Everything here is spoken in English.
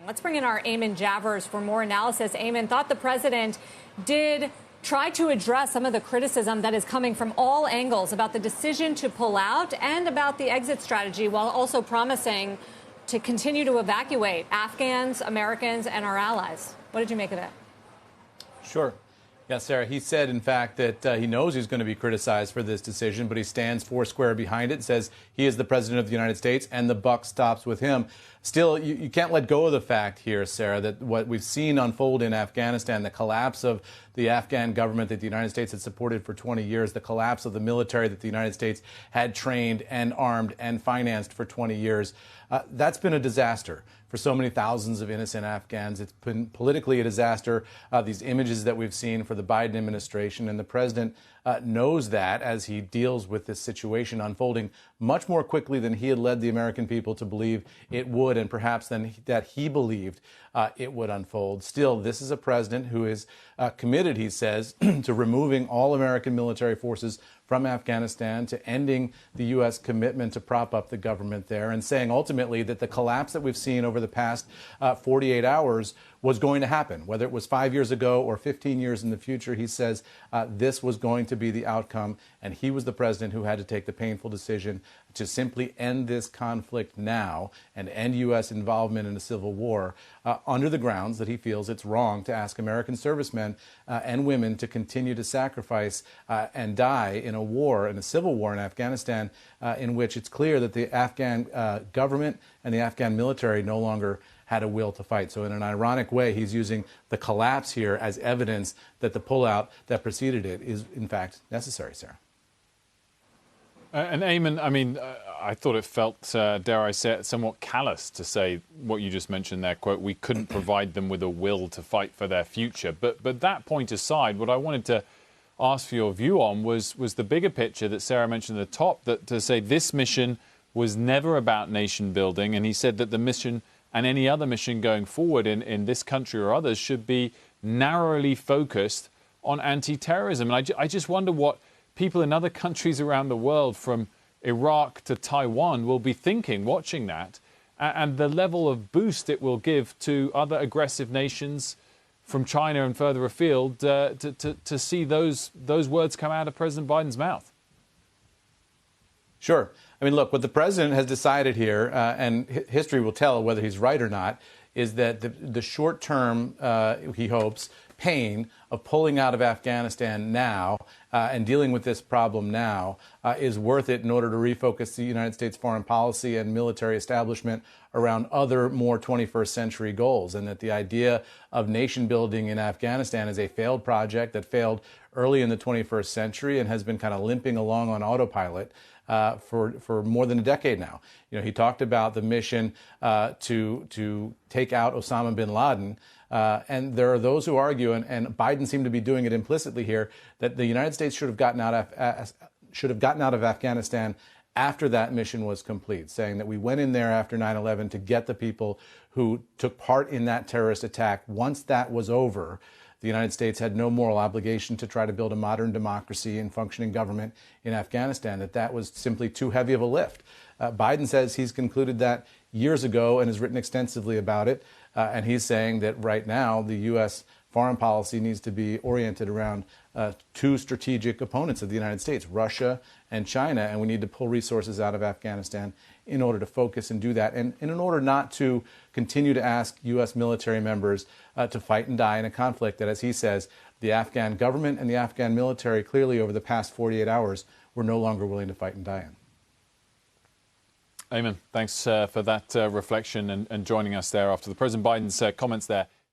Let's bring in our Eamon Javers for more analysis. Eamon, thought the president did try to address some of the criticism that is coming from all angles about the decision to pull out and about the exit strategy, while also promising to continue to evacuate Afghans, Americans, and our allies. What did you make of it? Sure. Yeah, Sarah, he said, in fact, that he knows he's going to be criticized for this decision, but he stands foursquare behind it, says he is the president of the United States, and the buck stops with him. Still, you can't let go of the fact here, Sarah, that what we've seen unfold in Afghanistan, the collapse of the Afghan government that the United States had supported for 20 years, the collapse of the military that the United States had trained and armed and financed for 20 years, that's been a disaster for so many thousands of innocent Afghans. It's been politically a disaster. These images that we've seen for the Biden administration, and the president knows that as he deals with this situation unfolding much more quickly than he had led the American people to believe it would, and perhaps than that he believed it would unfold. Still, this is a president who is committed, he says, to removing all American military forces from Afghanistan, to ending the U.S. commitment to prop up the government there, and saying ultimately that the collapse that we've seen over the past 48 hours was going to happen. Whether it was 5 years ago or 15 years in the future, he says this was going to be the outcome, and he was the president who had to take the painful decision to simply end this conflict now and end U.S. involvement in a civil war under the grounds that he feels it's wrong to ask American servicemen and women to continue to sacrifice and die in a war, in a civil war in Afghanistan, in which it's clear that the Afghan government and the Afghan military no longer had a will to fight. So in an ironic way, he's using the collapse here as evidence that the pullout that preceded it is, in fact, necessary, Sarah. And Eamon, I mean, I thought it felt, dare I say it, somewhat callous to say what you just mentioned there, quote, we couldn't provide them with a will to fight for their future. But that point aside, what I wanted to ask for your view on was the bigger picture that Sarah mentioned at the top, that to say this mission was never about nation building. And he said that the mission and any other mission going forward in this country or others should be narrowly focused on anti-terrorism. And I just wonder what people in other countries around the world, from Iraq to Taiwan, will be thinking, watching that, and the level of boost it will give to other aggressive nations from China and further afield to see those words come out of President Biden's mouth. Sure. I mean, look, what the president has decided here, and history will tell whether he's right or not, is that the short-term, he hopes, pain of pulling out of Afghanistan now and dealing with this problem now is worth it in order to refocus the United States foreign policy and military establishment around other more 21st century goals, and that the idea of nation building in Afghanistan is a failed project that failed early in the 21st century and has been kind of limping along on autopilot for more than a decade now. You know, he talked about the mission to take out Osama bin Laden, and there are those who argue, and Biden seemed to be doing it implicitly here, that the United States should have gotten out of Afghanistan after that mission was complete, saying that we went in there after 9/11 to get the people who took part in that terrorist attack. Once that was over, the United States had no moral obligation to try to build a modern democracy and functioning government in Afghanistan, that was simply too heavy of a lift. Biden says he's concluded that years ago and has written extensively about it. And he's saying that right now the U.S. foreign policy needs to be oriented around two strategic opponents of the United States, Russia and China, and we need to pull resources out of Afghanistan in order to focus and do that, and in order not to continue to ask U.S. military members to fight and die in a conflict that, as he says, the Afghan government and the Afghan military clearly over the past 48 hours were no longer willing to fight and die in. Eamon, thanks for that reflection and joining us there after the President Biden's comments there.